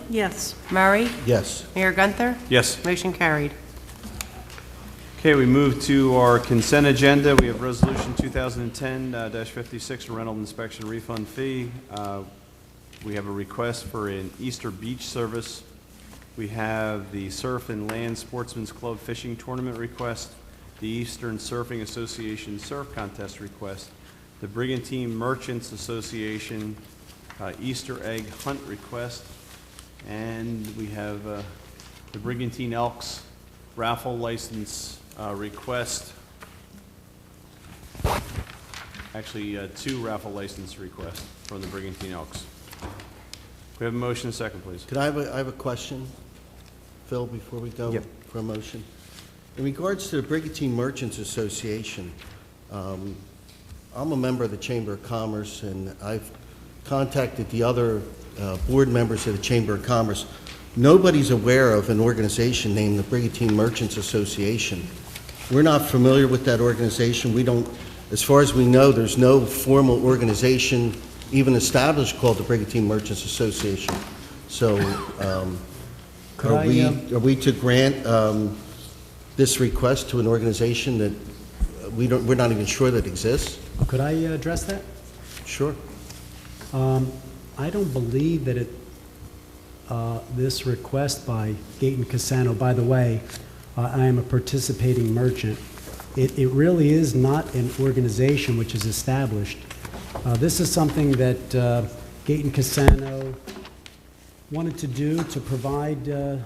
Yes. Murray? Yes. Mayor Gunther? Yes. Motion carried. Okay, we move to our consent agenda. We have Resolution 2010-56, rental inspection refund fee. We have a request for an Easter beach service. We have the Surf and Land Sportsman's Club fishing tournament request, the Eastern Surfing Association surf contest request, the Brigantine Merchants Association Easter egg hunt request, and we have the Brigantine Elks raffle license request. Actually, two raffle license requests from the Brigantine Elks. We have a motion and a second, please. I have a question, Phil, before we go Yep. for a motion. In regards to the Brigantine Merchants Association, I'm a member of the Chamber of Commerce, and I've contacted the other board members of the Chamber of Commerce. Nobody's aware of an organization named the Brigantine Merchants Association. We're not familiar with that organization. We don't, as far as we know, there's no formal organization even established called the Brigantine Merchants Association. So are we to grant this request to an organization that we're not even sure that exists? Could I address that? Sure. I don't believe that this request by Gayton Cassano, by the way, I am a participating merchant. It really is not an organization which is established. This is something that Gayton Cassano wanted to do to provide an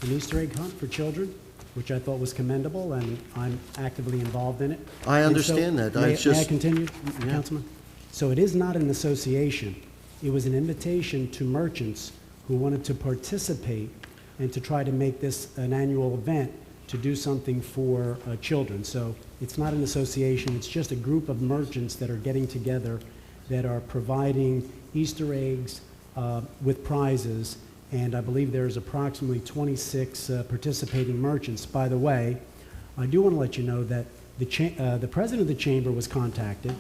Easter egg hunt for children, which I thought was commendable, and I'm actively involved in it. I understand that. May I continue, Councilman? So it is not an association. It was an invitation to merchants who wanted to participate and to try to make this an annual event to do something for children. So it's not an association, it's just a group of merchants that are getting together that are providing Easter eggs with prizes, and I believe there's approximately 26 participating merchants. By the way, I do want to let you know that the president of the chamber was contacted,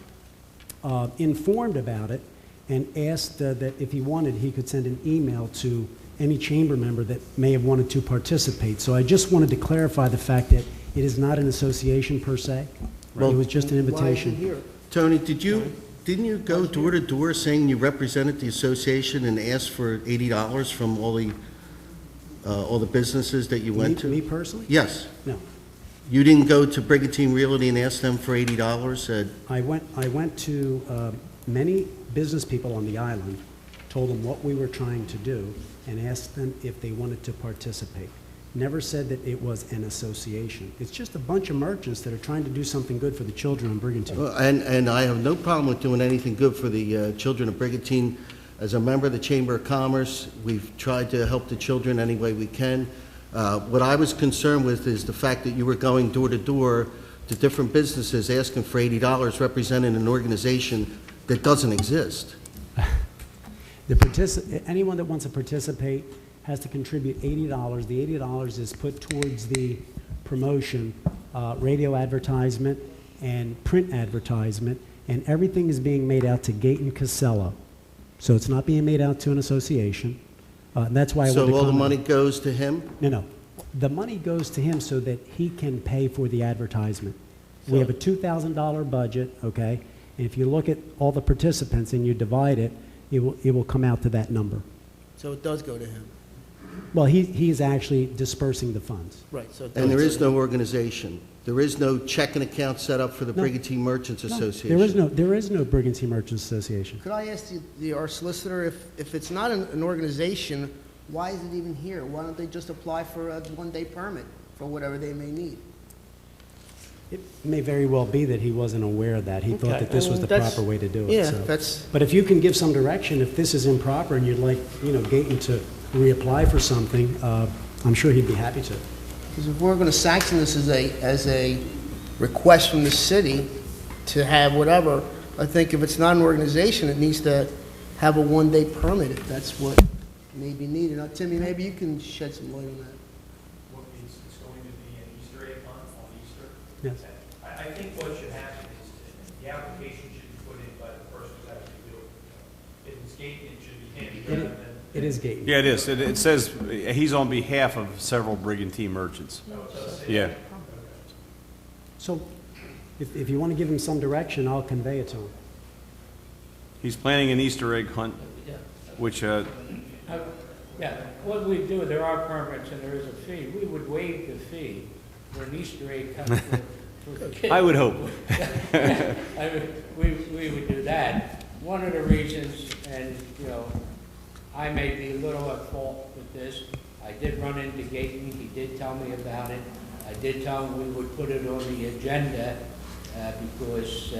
informed about it, and asked that if he wanted, he could send an email to any chamber member that may have wanted to participate. So I just wanted to clarify the fact that it is not an association per se. Well, it was just an invitation. Tony, didn't you go door to door saying you represented the association and asked for $80 from all the businesses that you went to? Me personally? Yes. No. You didn't go to Brigantine Realty and ask them for $80? I went to many business people on the island, told them what we were trying to do, and asked them if they wanted to participate. Never said that it was an association. It's just a bunch of merchants that are trying to do something good for the children of Brigantine. And I have no problem with doing anything good for the children of Brigantine. As a member of the Chamber of Commerce, we've tried to help the children any way we can. What I was concerned with is the fact that you were going door to door to different businesses asking for $80 representing an organization that doesn't exist. Anyone that wants to participate has to contribute $80. The $80 is put towards the promotion, radio advertisement, and print advertisement, and everything is being made out to Gayton Casello. So it's not being made out to an association. And that's why I want to So all the comment. money goes to him? No. The money goes to him so that he can pay for the advertisement. We have a $2,000 budget, okay? And if you look at all the participants and you divide it, it will come out to that number. So it does go to him. Well, he is actually dispersing the funds. Right. So And there is no organization. There is no checking account set up for the No. Brigantine Merchants No, Association. there is no Brigantine Merchants Association. Could I ask our solicitor, if it's not an organization, why is it even here? Why don't they just apply for a one-day permit for whatever they may need? It may very well be that he wasn't aware of that. He thought that this was the That's- proper way to do it. Yeah, so. that's, But if you can give some direction, if this is improper and you'd like, Gayton to reapply for something, I'm sure he'd be happy to. because if we're going to sanction this as a request from the city to have whatever, I think if it's not an organization, it needs to have a one-day permit if that's what may be needed. Now, Timmy, maybe you can shed some light on that. What means it's going to be an Easter egg hunt on Easter? Yes. I think what should happen is the application should be put in by the person who's actually doing it. If it's Gayton, it should be him rather than It is Gaten. Yeah, it is. It says he's on behalf of several Brigantine merchants. Yeah. So if you want to give him some direction, I'll convey it to him. He's planning an Easter egg hunt, which, Yeah, what we do, there are permits and there is a fee. We would waive the fee for an Easter egg hunt for the kids. I would hope. I mean, we would do that. One of the reasons, and, you know, I may be a little at fault with this, I did run into Gaten, he did tell me about it. I did tell him we would put it on the agenda, because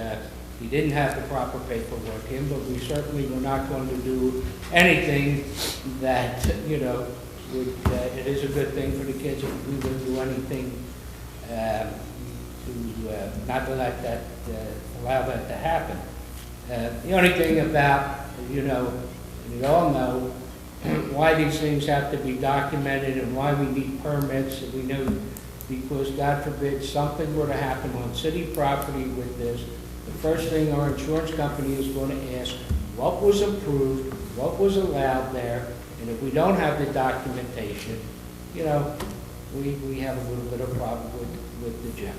he didn't have the proper paperwork in, but we certainly were not going to do anything that, you know, would, it is a good thing for the kids, if we wouldn't do anything to not to let that, allow that to happen. The only thing about, you know, we all know why these things have to be documented and why we need permits, and we know because, God forbid, something were to happen on city property with this, the first thing our insurance company is going to ask, what was approved, what was allowed there, and if we don't have the documentation, you know, we have a little bit of problem with the gym.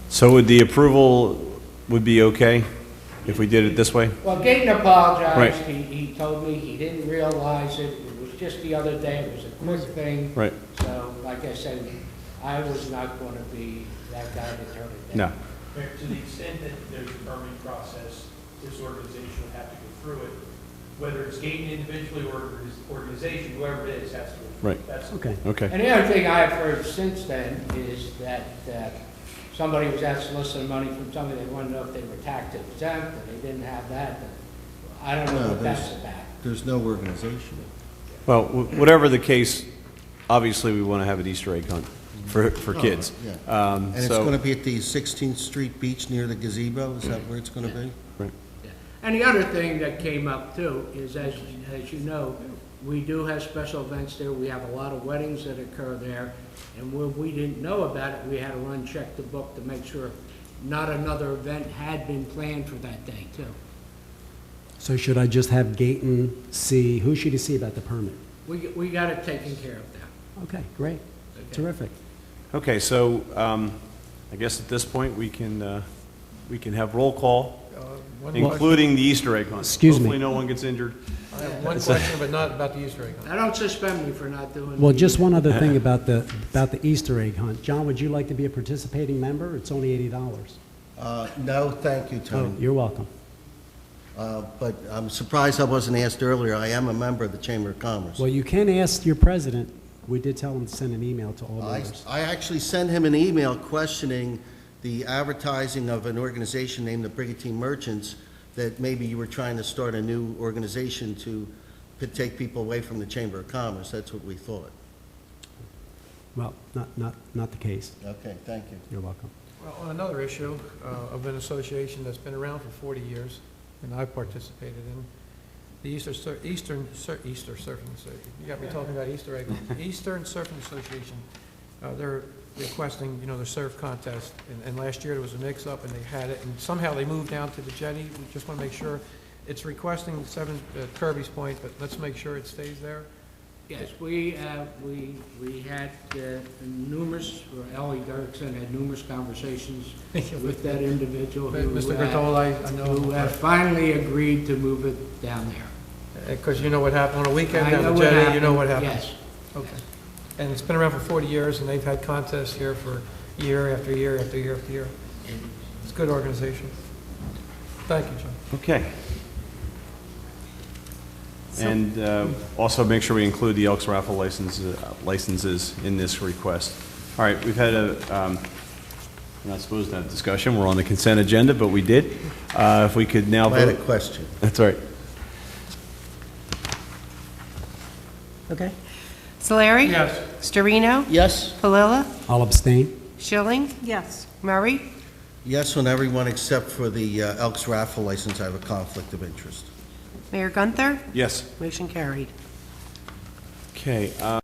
So would the approval would be okay if we did it this way? Well, Gaten apologized. Right. He told me he didn't realize it. It was just the other day. It was a quick thing. Right. So, like I said, I was not going to be that guy to turn it No. down. Mayor, to the extent that there's a permitting process, this organization would have to go through it. Whether it's Gaten individually or his organization, whoever it is has to go through it. Right. That's Okay. Okay. And the other thing I've heard since then is that somebody was out soliciting money from somebody, they wanted to know if they were tax exempt, and they didn't have that. I don't know No, what that's there's- about. There's no organization. Well, whatever the case, obviously, we want to have an Easter egg hunt for kids. Yeah. Um, And it's so- going to be at the 16th Street Beach near the gazebo? Is that where it's going to be? Right. And the other thing that came up too is, as you know, we do have special events there. We have a lot of weddings that occur there. And where we didn't know about it, we had to run, check the book to make sure not another event had been planned for that day too. So should I just have Gaten see, who should he see about the permit? We got it taken care of now. Okay, great, terrific. Okay, so I guess at this point, we can have roll call, including the Easter egg hunt. Excuse me. Hopefully, no one gets injured. I have one question, but not about the Easter egg hunt. I don't suspend me for not doing. Well, the- just one other thing about the Easter egg hunt. John, would you like to be a participating member? It's only $80. No, thank you, Oh, Tony. you're welcome. But I'm surprised I wasn't asked earlier. I am a member of the Chamber of Commerce. Well, you can ask your president. We did tell him to send an email to all I members. I actually sent him an email questioning the advertising of an organization named the Brigantine Merchants, that maybe you were trying to start a new organization to take people away from the Chamber of Commerce. That's what we thought. Well, not the case. Okay, thank you. You're welcome. Well, on another issue of an association that's been around for 40 years, and I've participated in, the Eastern Surfing Association. You got me talking about Easter egg. Eastern Surfing Association, they're requesting, you know, the surf contest, and last year there was a mix-up, and they had it, and somehow they moved down to the jetty. We just want to make sure it's requesting 7 Kirby's Point, but let's make sure it stays there. Yes, we had numerous, or Ellie Dirksen had numerous conversations with that individual But who, Mr. Gertola, I who know, finally agreed to move it down there. because you know what happened on a weekend I down know the what jetty, you happened. know what happened. Yes. Okay. And it's been around for 40 years, and they've had contests here for year after year after year after year. It's a good organization. Thank you, John. Okay. And also make sure we include the Elks raffle licenses in this request. All right, we've had we're not supposed to have a discussion, we're on the consent agenda, but we did. If we could now I had a vote. question. That's all right. Okay. Solari? Yes. Storino? Yes? Palilla? I'll abstain. Schilling? Yes. Murray? Yes on everyone except for the Elks raffle license. I have a conflict of interest. Mayor Gunther? Yes. Motion carried. Okay.